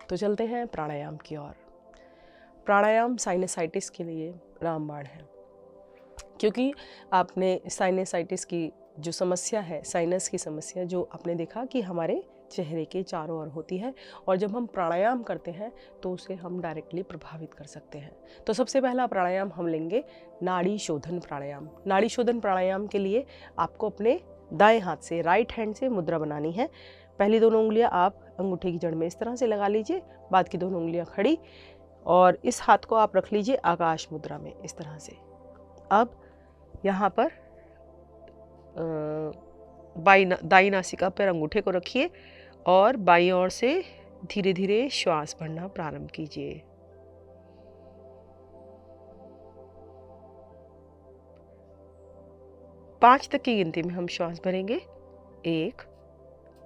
तो चलते हैं प्राणायाम की ओर। प्राणायाम साइनसाइटिस के लिए रामबाण है, क्योंकि आपने साइनसाइटिस की जो समस्या है, साइनस की समस्या, जो आपने देखा कि हमारे चेहरे के चारों ओर होती है, और जब हम प्राणायाम करते हैं तो उसे हम डायरेक्टली प्रभावित कर सकते हैं। तो सबसे पहला प्राणायाम हम लेंगे नाड़ी शोधन प्राणायाम। नाड़ी शोधन प्राणायाम के लिए आपको अपने दाएं हाथ से, राइट हैंड से मुद्रा बनानी है। पहली दोनों उंगलियां आप अंगूठे की जड़ में इस तरह से लगा लीजिए, बाद की दोनों उंगलियां खड़ी, और इस हाथ को आप रख लीजिए आकाश मुद्रा में इस तरह से। अब यहाँ पर दाई नासिका पर अंगूठे को रखिए और बाईं ओर से धीरे धीरे श्वास भरना प्रारंभ कीजिए। पाँच तक की गिनती में हम श्वास भरेंगे। 1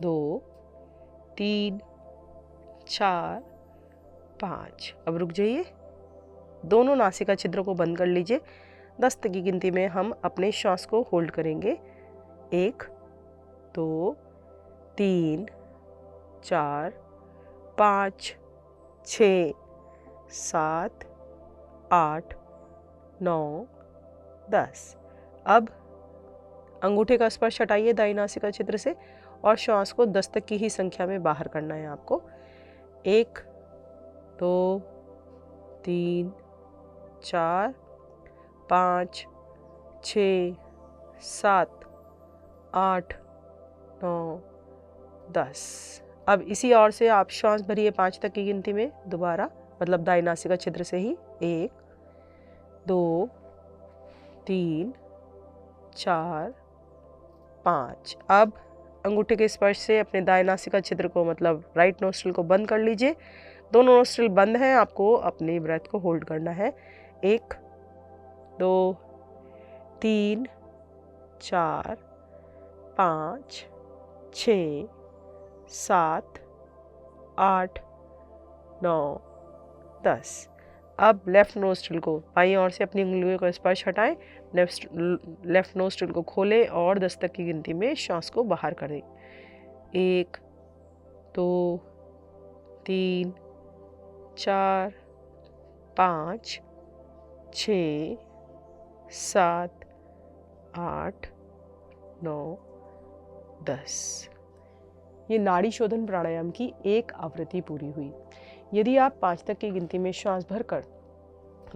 2 3 4 5। अब रुक जाइए, दोनों नासिका छिद्रों को बंद कर लीजिए। 10 तक की गिनती में हम अपने श्वास को होल्ड करेंगे। 1 2 3 4 5 6 7 8 9 10। अब अंगूठे का स्पर्श हटाइए दाईं नासिका छिद्र से और श्वास को 10 तक की ही संख्या में बाहर करना है आपको। 1 2 3 4 5 6 7 8 9 10। अब इसी ओर से आप श्वास भरिए 5 तक की गिनती में दोबारा, मतलब दाईं नासिका छिद्र से ही। 1 2 3 4 5। अब अंगूठे के स्पर्श से अपने दाएं नासिका छिद्र को, मतलब राइट नोस्ट्रिल को बंद कर लीजिए। दोनों नोस्ट्रिल बंद हैं, आपको अपनी ब्रेथ को होल्ड करना है। 1 2 3 4 5 6 7 8 9 10। अब लेफ्ट नोस्ट्रिल को बाईं ओर से अपनी उंगलियों का स्पर्श हटाएं, लेफ्ट नोस्ट्रिल को खोलें और 10 तक की गिनती में श्वास को बाहर करें। 1 2 3 4 5 6 7 8 9 10। ये नाड़ी शोधन प्राणायाम की एक आवृत्ति पूरी हुई। यदि आप 5 तक की गिनती में श्वास भरकर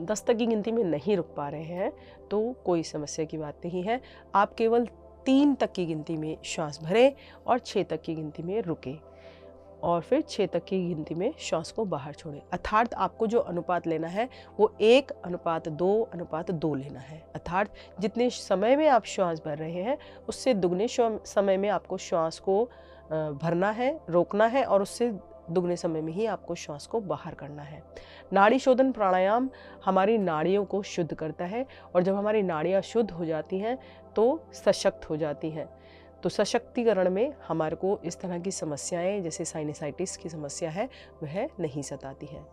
10 तक की गिनती में नहीं रुक पा रहे हैं तो कोई समस्या की बात नहीं है। आप केवल 3 तक की गिनती में श्वास भरें और 6 तक की गिनती में रुकें, और फिर 6 तक की गिनती में श्वास को बाहर छोड़ें। अर्थात आपको जो अनुपात लेना है वो 1:2:2 लेना है। अर्थात जितने समय में आप श्वास भर रहे हैं उससे दुगने समय में आपको श्वास को भरना है, रोकना है, और उससे दुगने समय में ही आपको श्वास को बाहर करना है। नाड़ी शोधन प्राणायाम हमारी नाड़ियों को शुद्ध करता है, और जब हमारी नाड़ियाँ शुद्ध हो जाती हैं तो सशक्त हो जाती हैं। तो सशक्तिकरण में हमारे को इस तरह की समस्याएं, जैसे साइनसाइटिस की समस्या है, वह नहीं सताती है।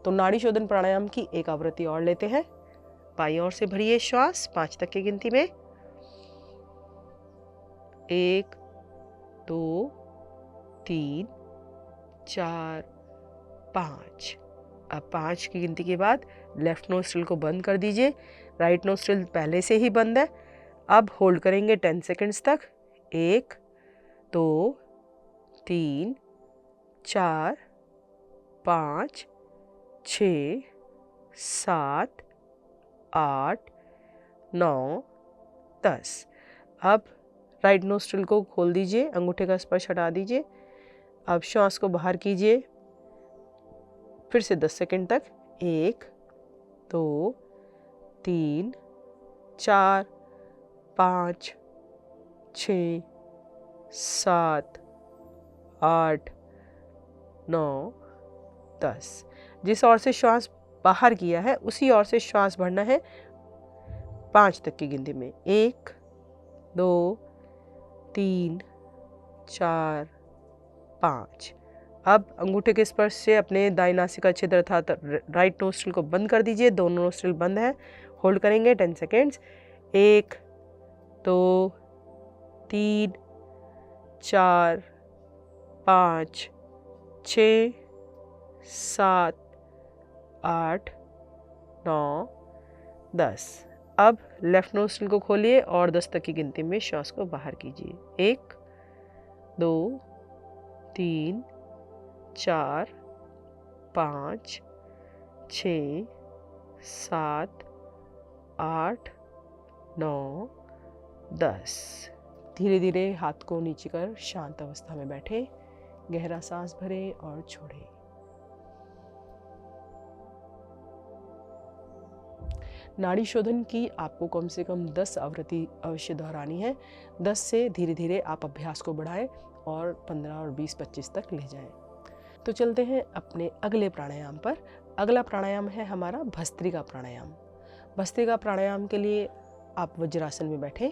तो नाड़ी शोधन प्राणायाम की एक आवृत्ति और लेते हैं। बाईं ओर से भरिए श्वास 5 तक की गिनती में। 1 2 3 4 5। अब 5 की गिनती के बाद लेफ्ट नोस्ट्रिल को बंद कर दीजिए, राइट नोस्ट्रिल पहले से ही बंद है। अब होल्ड करेंगे 10 सेकेंड्स तक। 1 2 3 4 5 6 7 8 9 10। अब राइट नोस्ट्रिल को खोल दीजिए, अंगूठे का स्पर्श हटा दीजिए। अब श्वास को बाहर कीजिए फिर से 10 सेकेंड तक। 1 2 3 4 5 6 7 8 9 10। जिस ओर से श्वास बाहर किया है उसी ओर से श्वास भरना है 5 तक की गिनती में। 1 2 3 4 5। अब अंगूठे के स्पर्श से अपने दाईं नासिका छिद्र अर्थात राइट नोस्ट्रिल को बंद कर दीजिए। दोनों नोस्ट्रिल बंद है, होल्ड करेंगे 10 सेकेंड्स। 1 2 3 4 5 6 7, 8, 9, 10। अब लेफ्ट नोस्ट्रिल को खोलिए और 10 तक की गिनती में श्वास को बाहर कीजिए। 1, 2, 3, 4, 5, 6, 7, 8, 9, 10। धीरे धीरे हाथ को नीचे कर शांत अवस्था में बैठे, गहरा सांस भरें और छोड़ें। नाड़ी शोधन की आपको कम से कम 10 आवृत्ति अवश्य दोहरानी है। 10 से धीरे धीरे आप अभ्यास को बढ़ाएं और 15 और 20-25 तक ले जाएं। तो चलते हैं अपने अगले प्राणायाम पर। अगला प्राणायाम है हमारा भस्त्रिका प्राणायाम। भस्त्रिका प्राणायाम के लिए आप वज्रासन में बैठें।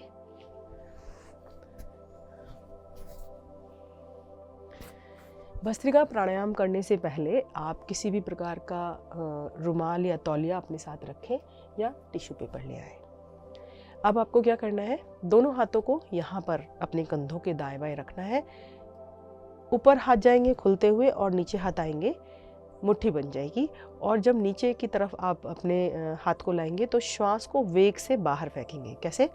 भस्त्रिका प्राणायाम करने से पहले आप किसी भी प्रकार का रुमाल या तौलिया अपने साथ रखें या टिश्यू पेपर ले आए। अब आपको क्या करना है, दोनों हाथों को यहाँ पर अपने कंधों के दाएं बाएं रखना है। ऊपर हाथ जाएंगे खुलते हुए और नीचे हाथ आएंगे, मुट्ठी बन जाएगी। और जब नीचे की तरफ आप अपने हाथ को लाएंगे तो श्वास को वेग से बाहर फेंकेंगे। कैसे?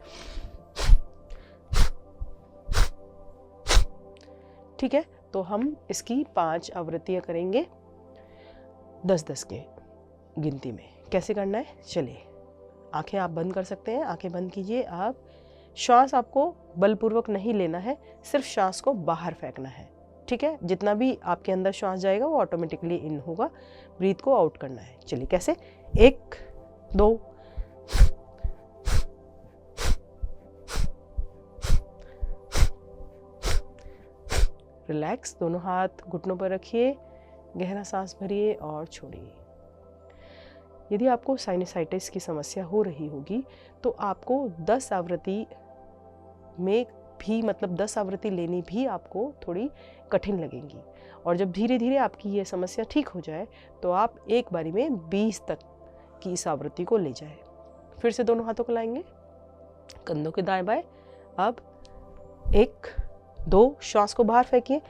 ठीक है, तो हम इसकी 5 आवृत्तियां करेंगे 10-10 के गिनती में। कैसे करना है, चलिए। आंखें आप बंद कर सकते हैं, आंखें बंद कीजिए। आप श्वास आपको बलपूर्वक नहीं लेना है, सिर्फ श्वास को बाहर फेंकना है। ठीक है, जितना भी आपके अंदर श्वास जाएगा वो ऑटोमेटिकली इन होगा। ब्रीथ को आउट करना है। चलिए कैसे, 1, 2, रिलैक्स। दोनों हाथ घुटनों पर रखिए, गहरा सांस भरिए और छोड़िए। यदि आपको साइनसाइटिस की समस्या हो रही होगी तो आपको 10 आवृत्ति में भी, मतलब 10 आवृत्ति लेनी भी आपको थोड़ी कठिन लगेंगी। और जब धीरे धीरे आपकी ये समस्या ठीक हो जाए तो आप एक बारी में 20 तक की इस आवृत्ति को ले जाए। फिर से दोनों हाथों को लाएंगे कंधों के दाएं बाएं। अब 1, 2, श्वास को बाहर फेंकिए।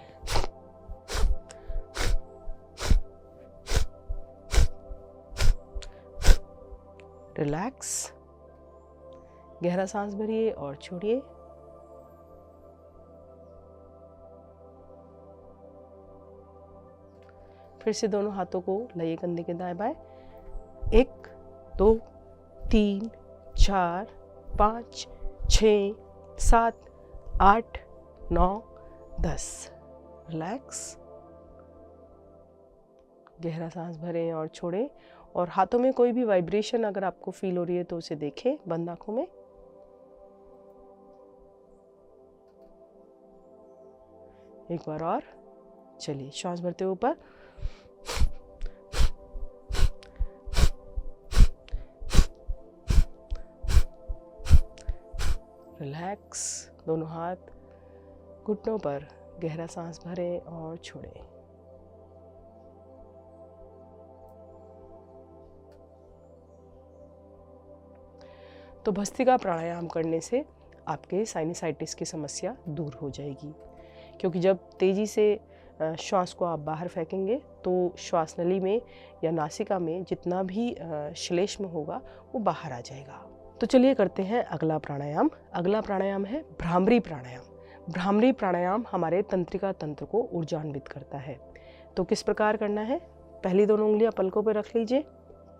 रिलैक्स, गहरा सांस भरिए और छोड़िए। फिर से दोनों हाथों को लाइए कंधे के दाएं बाएं। 1, 2, 3, 4, 5, 6, 7, 8, 9, 10। रिलैक्स, गहरा सांस भरें और छोड़ें। और हाथों में कोई भी वाइब्रेशन अगर आपको फील हो रही है तो उसे देखें बंद आंखों में। एक बार और, चलिए श्वास भरते हुए ऊपर, रिलैक्स। दोनों हाथ घुटनों पर, गहरा सांस भरें और छोड़ें। तो भस्त्रिका प्राणायाम करने से आपके साइनसाइटिस की समस्या दूर हो जाएगी, क्योंकि जब तेज़ी से श्वास को आप बाहर फेंकेंगे तो श्वास नली में या नासिका में जितना भी श्लेष्म होगा वो बाहर आ जाएगा। तो चलिए करते हैं अगला प्राणायाम। अगला प्राणायाम है भ्रामरी प्राणायाम। भ्रामरी प्राणायाम हमारे तंत्रिका तंत्र को ऊर्जान्वित करता है। तो किस प्रकार करना है, पहली दोनों उंगलियां पलकों पर रख लीजिए,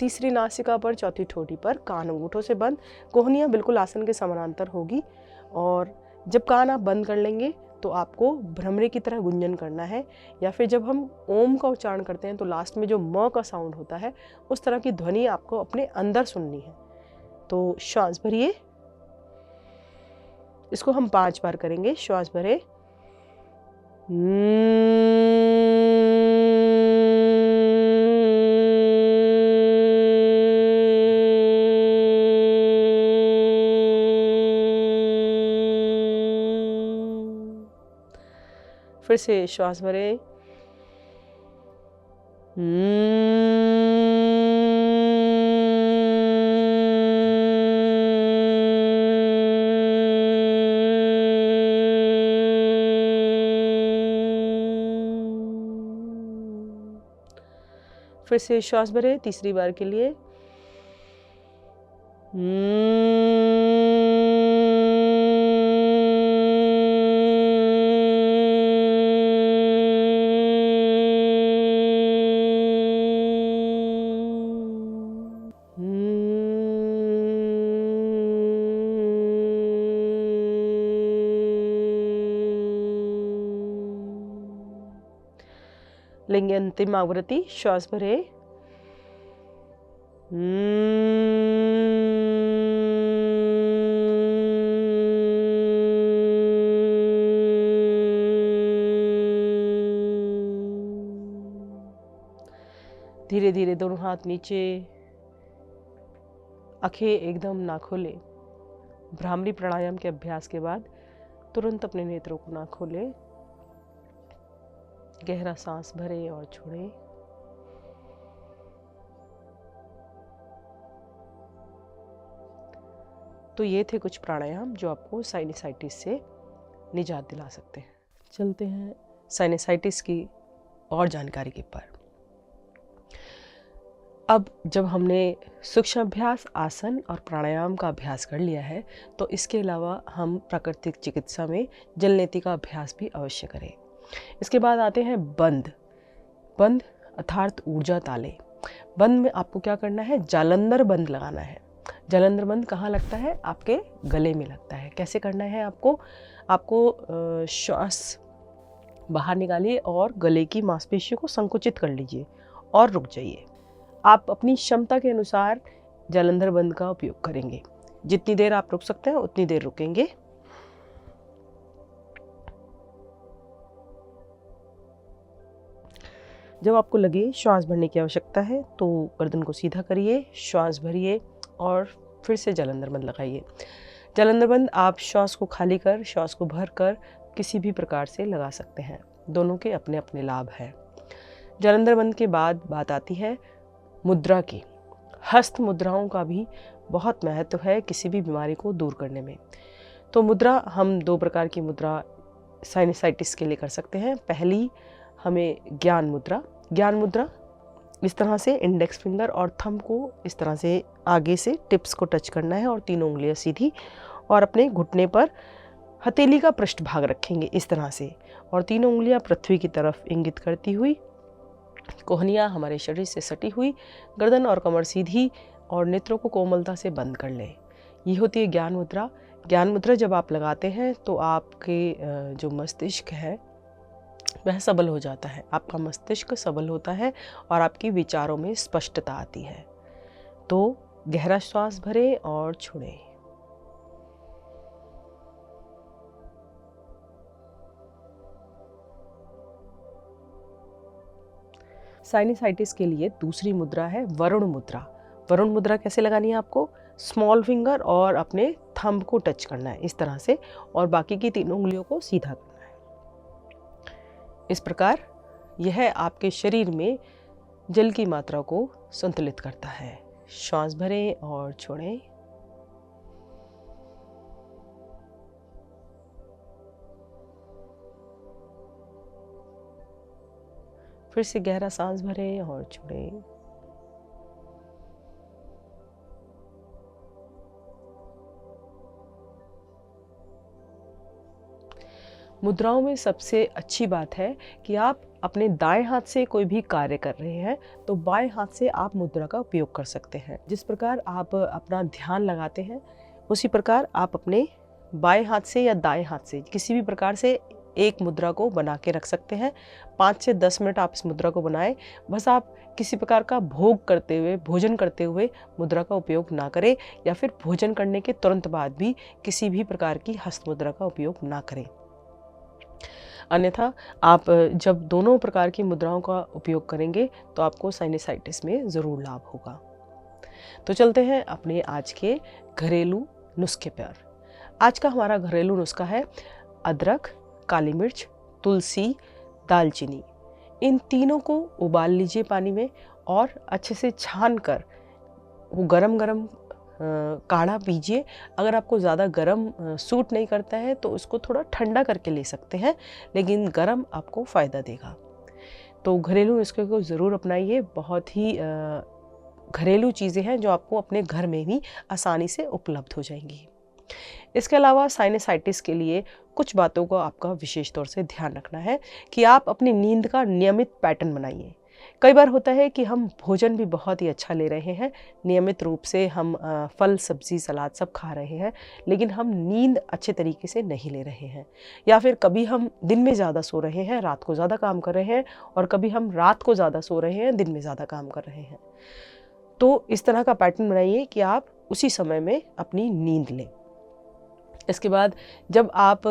तीसरी नासिका पर, चौथी ठोड़ी पर, कान अंगूठों से बंद, कोहनियाँ बिल्कुल आसन के समानांतर होगी। और जब कान आप बंद कर लेंगे तो आपको भ्रमरे की तरह गुंजन करना है, या फिर जब हम ओम का उच्चारण करते हैं तो लास्ट में जो म का साउंड होता है उस तरह की ध्वनि आपको अपने अंदर सुननी है। तो श्वास भरिए, इसको हम 5 बार करेंगे। श्वास भरे, फिर से श्वास भरें, फिर से श्वास भरें तीसरी बार के लिए। लेंगे अंतिम आवृत्ति, श्वास भरें। धीरे धीरे दोनों हाथ नीचे, आंखें एकदम ना खोलें। भ्रामरी प्राणायाम के अभ्यास के बाद तुरंत अपने नेत्रों को ना खोलें। गहरा सांस भरें और छोड़ें। तो ये थे कुछ प्राणायाम जो आपको साइनसाइटिस से निजात दिला सकते हैं। चलते हैं साइनसाइटिस की और जानकारी के पर। अब जब हमने सूक्ष्म अभ्यास, आसन और प्राणायाम का अभ्यास कर लिया है, तो इसके अलावा हम प्राकृतिक चिकित्सा में जलनेति का अभ्यास भी अवश्य करें। इसके बाद आते हैं बंद। बंद अर्थात ऊर्जा ताले। बंद में आपको क्या करना है? जालंधर बंद लगाना है। जालंधर बंद कहाँ लगता है? आपके गले में लगता है। कैसे करना है आपको श्वास बाहर निकालिए और गले की मांसपेशियों को संकुचित कर लीजिए और रुक जाइए। आप अपनी क्षमता के अनुसार जालंधर बंद का उपयोग करेंगे। जितनी देर आप रुक सकते हैं उतनी देर रुकेंगे। जब आपको लगे श्वास भरने की आवश्यकता है तो गर्दन को सीधा करिए, श्वास भरिए और फिर से जालंधर बंद लगाइए। जालंधर बंद आप श्वास को खाली कर, श्वास को भर कर किसी भी प्रकार से लगा सकते हैं। दोनों के अपने अपने लाभ हैं। जालंधर बंद के बाद बात आती है मुद्रा की। हस्त मुद्राओं का भी बहुत महत्व है किसी भी बीमारी को दूर करने में। तो मुद्रा हम दो प्रकार की मुद्रा साइनसाइटिस के लिए कर सकते हैं। पहली हमें ज्ञान मुद्रा। ज्ञान मुद्रा इस तरह से इंडेक्स फिंगर और थंब को इस तरह से आगे से टिप्स को टच करना है और तीनों उंगलियां सीधी, और अपने घुटने पर हथेली का पृष्ठभाग रखेंगे इस तरह से, और तीनों उंगलियां पृथ्वी की तरफ इंगित करती हुई, कोहनियाँ हमारे शरीर से सटी हुई, गर्दन और कमर सीधी और नेत्रों को कोमलता से बंद कर लें। ये होती है ज्ञान मुद्रा। ज्ञान मुद्रा जब आप लगाते हैं तो आपके जो मस्तिष्क है वह सबल हो जाता है। आपका मस्तिष्क सबल होता है और आपकी विचारों में स्पष्टता आती है। तो गहरा श्वास भरें और छोड़ें। साइनसाइटिस के लिए दूसरी मुद्रा है वरुण मुद्रा। वरुण मुद्रा कैसे लगानी है? आपको स्मॉल फिंगर और अपने थंब को टच करना है इस तरह से, और बाकी की तीनों उंगलियों को सीधा करना है। इस प्रकार यह आपके शरीर में जल की मात्रा को संतुलित करता है। श्वास भरें और छोड़ें। फिर से गहरा सांस भरें और छोड़ें। मुद्राओं में सबसे अच्छी बात है कि आप अपने दाएं हाथ से कोई भी कार्य कर रहे हैं तो बाएं हाथ से आप मुद्रा का उपयोग कर सकते हैं। जिस प्रकार आप अपना ध्यान लगाते हैं उसी प्रकार आप अपने बाएं हाथ से या दाएं हाथ से किसी भी प्रकार से एक मुद्रा को बना के रख सकते हैं। 5 से 10 मिनट आप इस मुद्रा को बनाएं। बस आप किसी प्रकार का भोग करते हुए, भोजन करते हुए मुद्रा का उपयोग ना करें, या फिर भोजन करने के तुरंत बाद भी किसी भी प्रकार की हस्त मुद्रा का उपयोग ना करें। अन्यथा आप जब दोनों प्रकार की मुद्राओं का उपयोग करेंगे तो आपको साइनसाइटिस में ज़रूर लाभ होगा। तो चलते हैं अपने आज के घरेलू नुस्खे पर। आज का हमारा घरेलू नुस्खा है अदरक, काली मिर्च, तुलसी, दालचीनी। इन तीनों को उबाल लीजिए पानी में और अच्छे से छान कर वो गरम गरम काढ़ा पीजिए। अगर आपको ज़्यादा गरम सूट नहीं करता है तो उसको थोड़ा ठंडा करके ले सकते हैं, लेकिन गरम आपको फ़ायदा देगा। तो घरेलू नुस्खे को ज़रूर अपनाइए। बहुत ही घरेलू चीज़ें हैं जो आपको अपने घर में भी आसानी से उपलब्ध हो जाएंगी। इसके अलावा साइनसाइटिस के लिए कुछ बातों को आपका विशेष तौर से ध्यान रखना है कि आप अपनी नींद का नियमित पैटर्न बनाइए। कई बार होता है कि हम भोजन भी बहुत ही अच्छा ले रहे हैं, नियमित रूप से हम फल सब्जी सलाद सब खा रहे हैं, लेकिन हम नींद अच्छे तरीके से नहीं ले रहे हैं। या फिर कभी हम दिन में ज़्यादा सो रहे हैं, रात को ज़्यादा काम कर रहे हैं, और कभी हम रात को ज़्यादा सो रहे हैं, दिन में ज़्यादा काम कर रहे हैं। तो इस तरह का पैटर्न बनाइए कि आप उसी समय में अपनी नींद लें। इसके बाद जब आप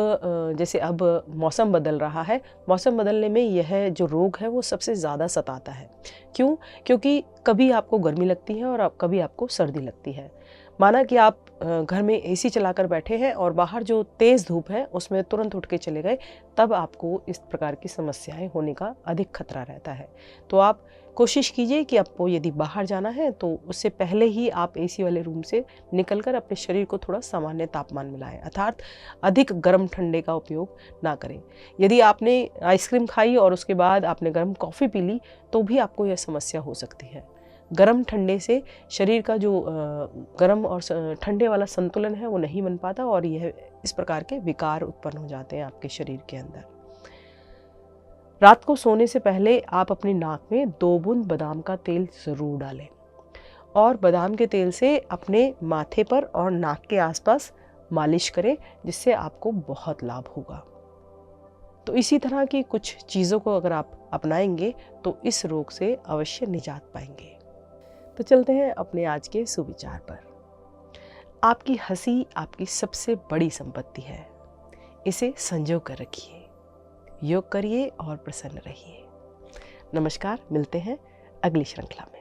जैसे अब मौसम बदल रहा है, मौसम बदलने में यह जो रोग है वो सबसे ज़्यादा सताता है। क्यों? क्योंकि कभी आपको गर्मी लगती है और कभी आपको सर्दी लगती है। माना कि आप घर में एसी चलाकर बैठे हैं और बाहर जो तेज़ धूप है उसमें तुरंत उठ के चले गए, तब आपको इस प्रकार की समस्याएं होने का अधिक खतरा रहता है। तो आप कोशिश कीजिए कि आपको यदि बाहर जाना है तो उससे पहले ही आप एसी वाले रूम से निकलकर अपने शरीर को थोड़ा सामान्य तापमान में लाएं, अर्थात अधिक गर्म ठंडे का उपयोग ना करें। यदि आपने आइसक्रीम खाई और उसके बाद आपने गर्म कॉफ़ी पी ली तो भी आपको यह समस्या हो सकती है। गर्म ठंडे से शरीर का जो गर्म और ठंडे वाला संतुलन है वो नहीं बन पाता और यह इस प्रकार के विकार उत्पन्न हो जाते हैं आपके शरीर के अंदर। रात को सोने से पहले आप अपनी नाक में 2 बूंद बादाम का तेल ज़रूर डालें और बादाम के तेल से अपने माथे पर और नाक के आसपास मालिश करें, जिससे आपको बहुत लाभ होगा। तो इसी तरह की कुछ चीज़ों को अगर आप अपनाएंगे तो इस रोग से अवश्य निजात पाएंगे। तो चलते हैं अपने आज के सुविचार पर। आपकी हंसी आपकी सबसे बड़ी संपत्ति है, इसे संजो कर रखिए। योग करिए और प्रसन्न रहिए। नमस्कार, मिलते हैं अगली श्रृंखला में।